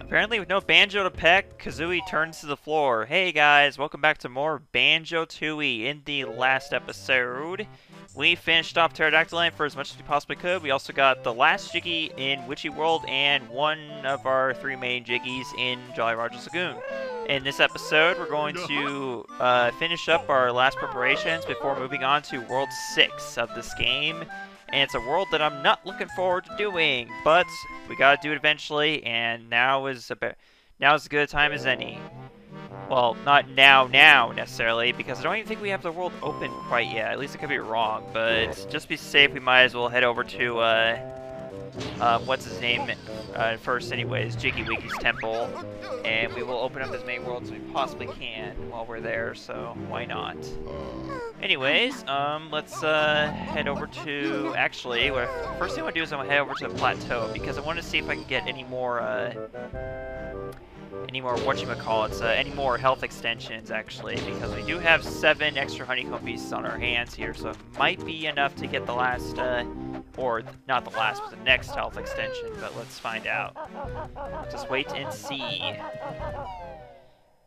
Apparently with no banjo to peck, Kazooie turns to the floor. Hey guys, welcome back to more Banjo-Tooie. In the last episode, we finished off Pterodactyl Land for as much as we possibly could. We also got the last Jiggy in Witchy World and one of our three main Jiggies in Jolly Roger's Lagoon. In this episode, we're going to finish up our last preparations before moving on to World 6 of this game. And it's a world that I'm not looking forward to doing, but we gotta do it eventually, and now is as good a time as any. Well, not now necessarily, because I don't even think we have the world open quite yet. At least I could be wrong, but just to be safe, we might as well head over to what's his name first, anyways, Jiggy Wiggy's temple, and we will open up as many worlds as we possibly can while we're there. So why not? Anyways, let's head over to, actually, first thing I want to do is I'm going to head over to the plateau, because I want to see if I can get any more whatchamacallits, any more health extensions, actually, because we do have 7 extra honeycomb pieces on our hands here, so it might be enough to get the last, or not the last, but the next health extension, but let's find out. Just wait and see.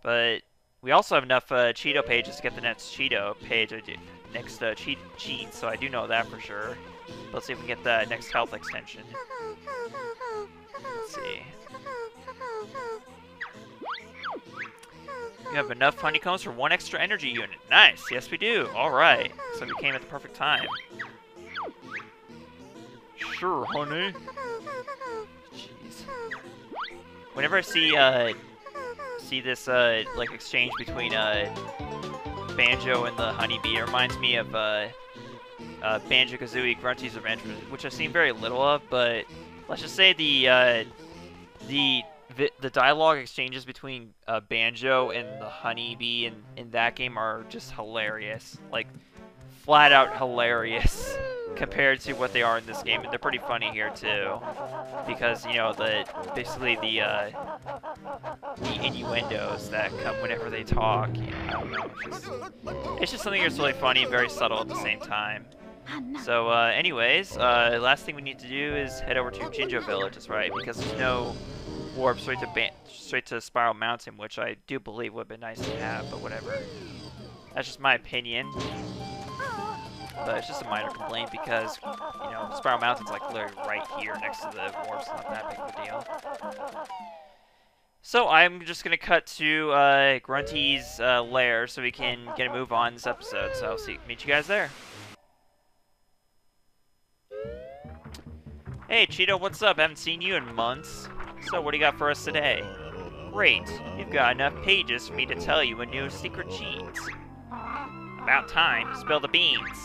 But we also have enough Cheeto pages to get the next Cheeto page, next cheat, so I do know that for sure. Let's see if we can get the next health extension. Let's see. You have enough honeycombs for 1 extra energy unit. Nice, yes we do. Alright, so we came at the perfect time. Sure, honey. Jeez. Whenever I see this like exchange between Banjo and the honeybee, it reminds me of Banjo-Kazooie Grunty's Revenge, which I've seen very little of, but let's just say the dialogue exchanges between Banjo and the honeybee in that game are just hilarious, like flat out hilarious compared to what they are in this game, and they're pretty funny here too, because you know basically the innuendos that come whenever they talk. You know, I don't know, it's just something that's really funny and very subtle at the same time. So anyways, last thing we need to do is head over to Jinjo Village, that's right, because there's no warp straight to Spiral Mountain, which I do believe would have been nice to have, but whatever. That's just my opinion. But it's just a minor complaint because, you know, Spiral Mountain's like literally right here next to the warp, so not that big of a deal. So I'm just gonna cut to Grunty's lair so we can get a move on this episode. So I'll meet you guys there. Hey Cheeto, what's up? Haven't seen you in months. So what do you got for us today? Great, you've got enough pages for me to tell you a new secret cheat. About time, spill the beans.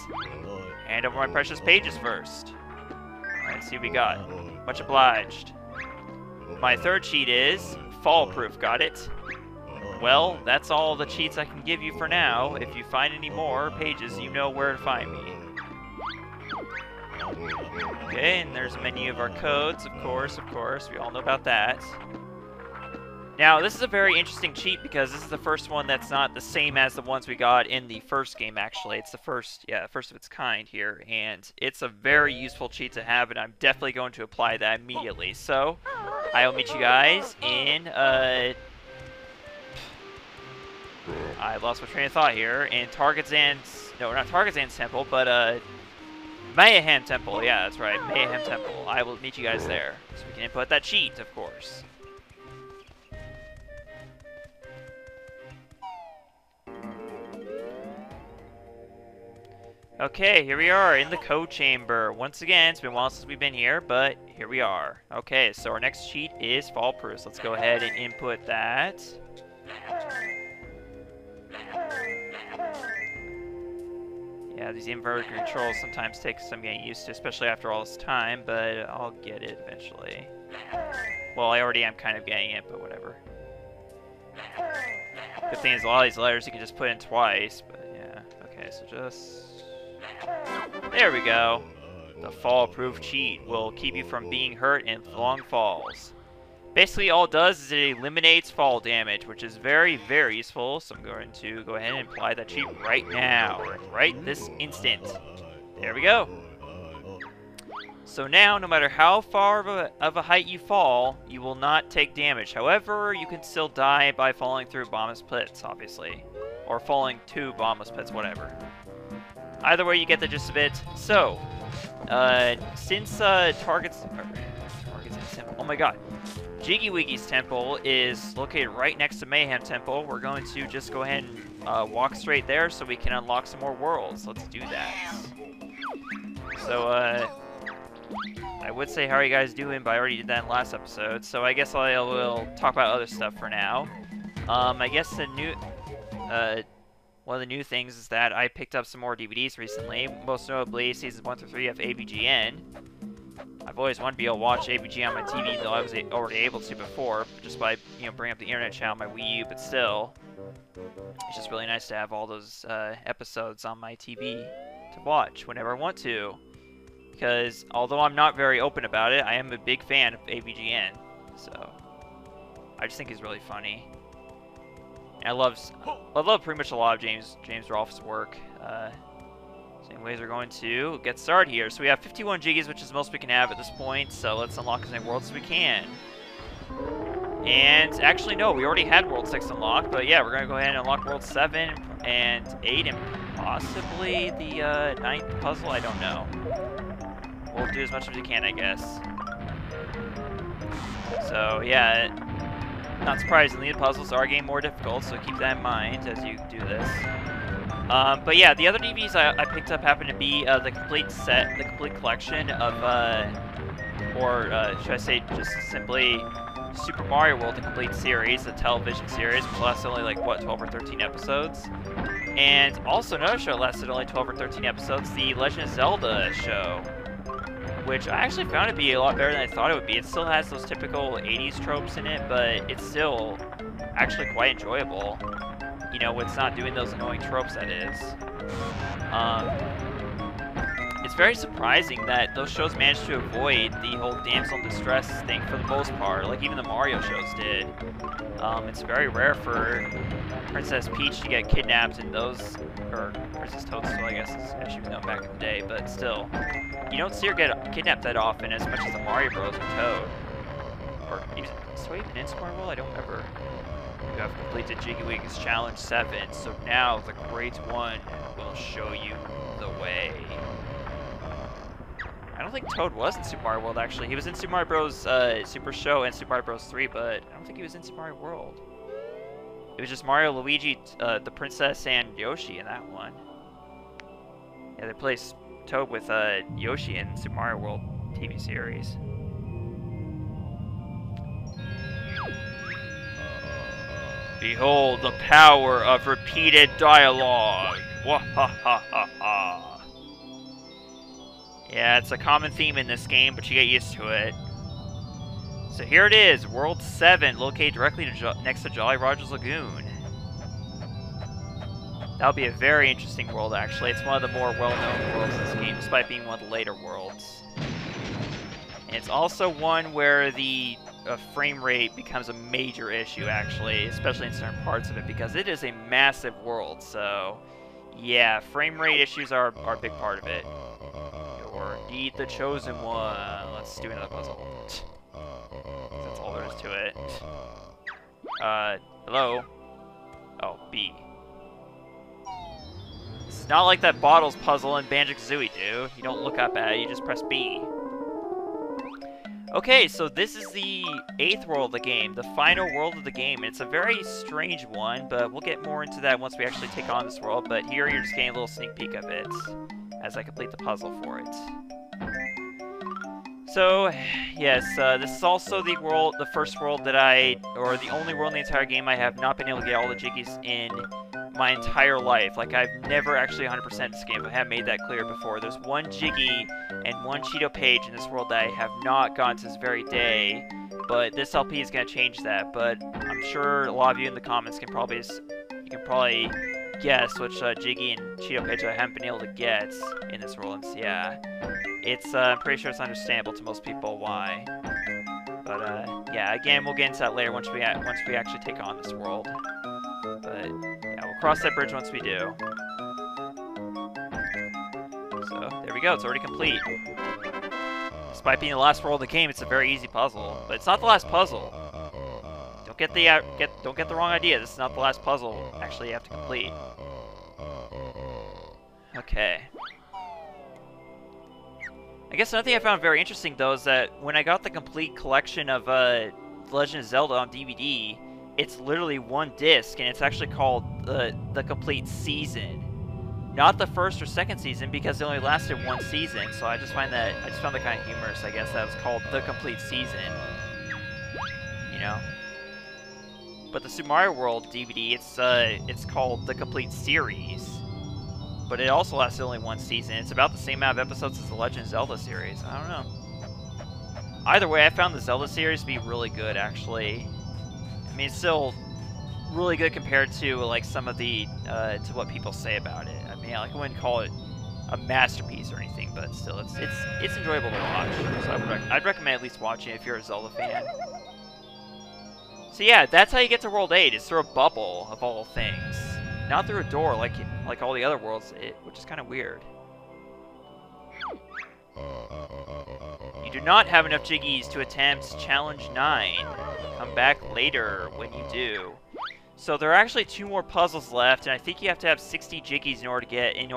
Hand over my precious pages first. Alright, see what we got. Much obliged. My third cheat is fall proof, got it? Well, that's all the cheats I can give you for now. If you find any more pages, you know where to find me. Okay, and there's a menu of our codes, of course, we all know about that. Now, this is a very interesting cheat because this is the first one that's not the same as the ones we got in the first game, actually. It's the first of its kind here, and it's a very useful cheat to have, and I'm definitely going to apply that immediately. So, I will meet you guys in, I lost my train of thought here, in not Targazan's temple, but, Mayhem Temple, yeah, that's right, Mayhem Temple. I will meet you guys there, so we can input that cheat, of course. Okay, here we are in the code chamber. Once again, it's been a while since we've been here, but here we are. Okay, so our next cheat is fall proof. So let's go ahead and input that. Yeah, these inverted controls sometimes take some getting used to, especially after all this time, but I'll get it eventually. Well, I already am kind of getting it, but whatever. Good thing is a lot of these letters you can just put in twice, but yeah. Okay, so just... there we go. The fall proof cheat will keep you from being hurt in long falls. Basically, all it does is it eliminates fall damage, which is very, very useful. So I'm going to go ahead and apply that cheat right now. Right this instant. There we go. So now, no matter how far of a height you fall, you will not take damage. However, you can still die by falling through bottomless pits, obviously. Or falling to bottomless pits, whatever. Either way, you get the gist of it. So, since Target's temple, oh my god, Jiggy Wiggy's temple is located right next to Mayhem Temple, we're going to just go ahead and walk straight there so we can unlock some more worlds. Let's do that. So, I would say how are you guys doing, but I already did that in last episode, so I guess I will talk about other stuff for now. I guess the new, one of the new things is that I picked up some more DVDs recently, most notably Seasons 1 through 3 of ABGN. I've always wanted to be able to watch ABG on my TV, though I was already able to before, just by, you know, bringing up the internet channel on my Wii U, but still, it's just really nice to have all those episodes on my TV to watch whenever I want to. Because, although I'm not very open about it, I am a big fan of ABGN, so I just think he's really funny. And I love pretty much a lot of James Rolfe's work. So anyways, we're going to get started here. So we have 51 jiggies, which is the most we can have at this point, so let's unlock as many worlds as we can. And, actually no, we already had World 6 unlocked, but yeah, we're going to go ahead and unlock World 7 and 8 and possibly the 9th puzzle, I don't know. We'll do as much as we can, I guess. So, yeah, not surprisingly, the puzzles are getting more difficult, so keep that in mind as you do this. But yeah, the other DVDs I picked up happen to be the complete set, the complete collection of, should I say just simply Super Mario World, the complete series, the television series, which lasted only like, what, 12 or 13 episodes? And also another show that lasted only 12 or 13 episodes, the Legend of Zelda show, which I actually found to be a lot better than I thought it would be. It still has those typical 80s tropes in it, but it's still actually quite enjoyable. You know, it's not doing those annoying tropes, that is. It's very surprising that those shows managed to avoid the whole damsel in distress thing for the most part, like even the Mario shows did. It's very rare for Princess Peach to get kidnapped in those, or Princess Toadstool, I guess, as she was known back in the day, but still. You don't see her get kidnapped that often as much as the Mario Bros. Or Toad. Or even, is Toad even in Super Mario World? I don't remember. You have completed Jiggy Wiggy's Challenge 7, so now the Great One will show you the way. I don't think Toad was in Super Mario World, actually. He was in Super Mario Bros. Super Show and Super Mario Bros. 3, but I don't think he was in Super Mario World. It was just Mario, Luigi, the Princess, and Yoshi in that one. Yeah, they placed Toad with Yoshi in Super Mario World TV series. Behold the power of repeated dialogue. Wahahaha. Yeah, it's a common theme in this game, but you get used to it. So here it is, World 7, located directly next to Jolly Roger's Lagoon. That'll be a very interesting world, actually. It's one of the more well-known worlds in this game, despite being one of the later worlds. And it's also one where the frame rate becomes a major issue, actually, especially in certain parts of it, because it is a massive world, so yeah, frame rate issues are a big part of it. You're indeed the chosen one. Let's do another puzzle. That's all there is to it. Hello? Oh, B. It's not like that bottles puzzle in Banjo-Tooie, dude. You don't look up at it, you just press B. Okay, so this is the 8th world of the game, the final world of the game. It's a very strange one, but we'll get more into that once we actually take on this world. But here you're just getting a little sneak peek of it as I complete the puzzle for it. So, yes, this is also the first world that or the only world in the entire game I have not been able to get all the jiggies in my entire life. Like, I've never actually 100%ed this game. I have made that clear before. There's one Jiggy and one Cheeto page in this world that I have not gotten to this very day, but this LP is going to change that. But I'm sure a lot of you in the comments can probably guess which Jiggy and Cheeto page I haven't been able to get in this world. And yeah, I'm pretty sure it's understandable to most people why. But yeah, again, we'll get into that later once we actually take on this world. But yeah, we'll cross that bridge once we do. So there we go, it's already complete. Despite being the last world of the game, it's a very easy puzzle. But it's not the last puzzle. Don't get the wrong idea. This is not the last puzzle. Actually, you have to complete. Okay. I guess another thing I found very interesting, though, is that when I got the complete collection of The Legend of Zelda on DVD, it's literally one disc, and it's actually called the complete season. Not the first or second season, because it only lasted one season, so I just found that kind of humorous, I guess, that it was called the complete season. You know? But the Super Mario World DVD, it's called the complete series. But it also lasted only one season. It's about the same amount of episodes as the Legend of Zelda series. I don't know. Either way, I found the Zelda series to be really good, actually. I mean, it's still really good compared to, like, some of the, to what people say about it. I mean, like, I wouldn't call it a masterpiece or anything, but still, it's enjoyable to watch. So I'd recommend at least watching it if you're a Zelda fan. So yeah, that's how you get to World 8, is through a bubble, of all things. Not through a door like all the other worlds, which is kind of weird. You do not have enough jiggies to attempt Challenge 9. Come back later when you do. So there are actually 2 more puzzles left, and I think you have to have 60 jiggies in order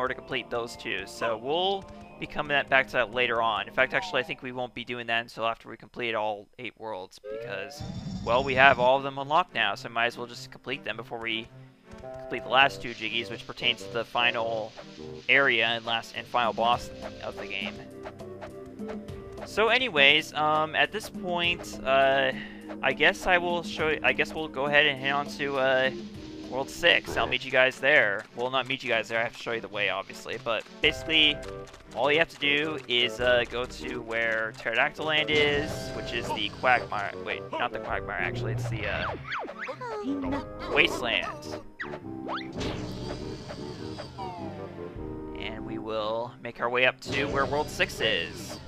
to complete those 2. So we'll be coming back to that later on. In fact, actually, I think we won't be doing that until after we complete all 8 worlds, because, well, we have all of them unlocked now, so might as well just complete them before we complete the last 2 jiggies, which pertains to the final area and final boss of the game. So anyways, at this point, I guess we'll go ahead and head on to World 6. I'll meet you guys there. Well, not meet you guys there, I have to show you the way, obviously, but basically, all you have to do is go to where Pterodactyl Land is, which is the Quagmire. Wait, not the Quagmire, actually, it's the Wasteland. And we will make our way up to where World 6 is.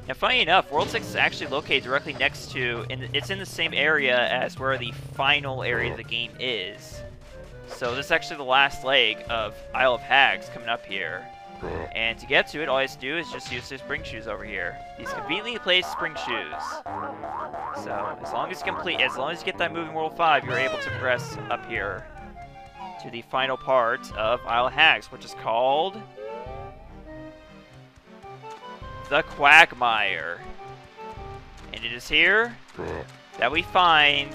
Now, funny enough, World 6 is actually located directly next to, it's in the same area as where the final area of the game is. So this is actually the last leg of Isle of Hags coming up here. And to get to it, all you have to do is just use the spring shoes over here. These conveniently placed spring shoes. So as long as you get that moving World 5, you're able to progress up here to the final part of Isle of Hags, which is called the Quagmire. And it is here that we find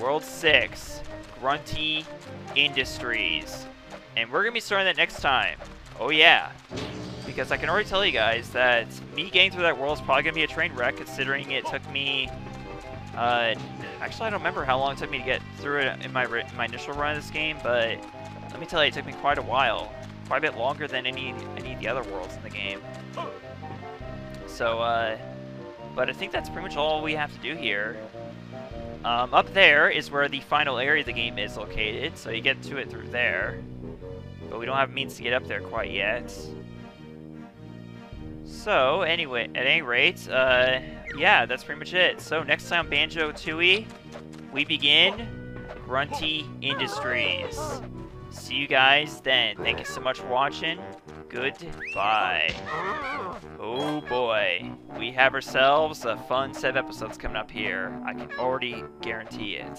World 6, Grunty Industries. And we're going to be starting that next time. Oh yeah. Because I can already tell you guys that me getting through that world is probably going to be a train wreck, considering it took me... actually, I don't remember how long it took me to get through it in my initial run of this game, but let me tell you, it took me quite a while. Quite a bit longer than any of the other worlds in the game. So, but I think that's pretty much all we have to do here. Up there is where the final area of the game is located, so you get to it through there. But we don't have means to get up there quite yet. So, anyway, at any rate, yeah, that's pretty much it. So, next time Banjo-Tooie, we begin Grunty Industries. See you guys then. Thank you so much for watching. Goodbye. Oh boy, we have ourselves a fun set of episodes coming up here. I can already guarantee it.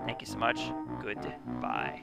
Thank you so much. Goodbye.